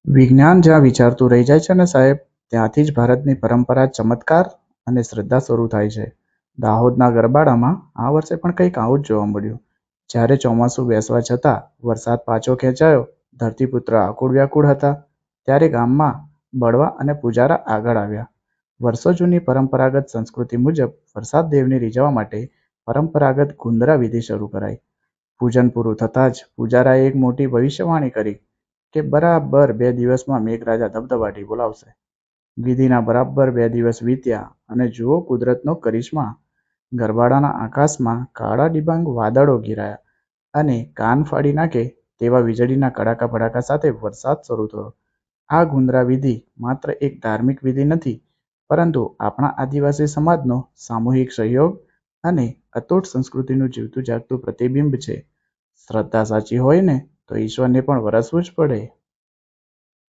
વિજ્ઞાન જ્યાં વિચારતું રહી જાય છે ને સાહેબ, ત્યાંથી જ ભારતની પરંપરા, ચમત્કાર અને શ્રદ્ધા શરૂ થાય છે. દાહોદના ગરબાડામાં આ વર્ષે પણ કંઈક આવું જ જોવા મળ્યું. જ્યારે ચોમાસું બેસવા છતાં વરસાદ પાછો ખેંચાયો, ધરતીપુત્ર આકુળ વ્યાકુળ હતા, ત્યારે ગામમાં બળવા અને પૂજારા આગળ આવ્યા. વર્ષો જૂની પરંપરાગત સંસ્કૃતિ મુજબ વરસાદ દેવને રીઝવવા માટે પરંપરાગત ગુંદરા વિધિ શરૂ કરાઈ. પૂજન પૂરું થતાં જ પૂજારાએ એક મોટી ભવિષ્યવાણી કરી કે બરાબર 2 દિવસમાં મેઘરાજા ધબધબાટી બોલાવશે. વિધિના બરાબર 2 દિવસ વીત્યા અને જુઓ કુદરતનો કરિશ્મા. ગરબાડાના આકાશમાં કાળા ડિબાંગ વાદળો ઘેરાયા અને કાન ફાડી નાખે તેવા વીજળીના કડાકા ભડાકા સાથે વરસાદ શરૂ થયો. આ ગુંદરા વિધિ માત્ર એક ધાર્મિક વિધિ નથી, પરંતુ આપણા આદિવાસી સમાજનો સામૂહિક સહયોગ અને અતૂટ સંસ્કૃતિનું જીવતું જાગતું પ્રતિબિંબ છે. શ્રદ્ધા સાચી હોય ને તો ઈશ્વરને પણ વરસવું જ પડે.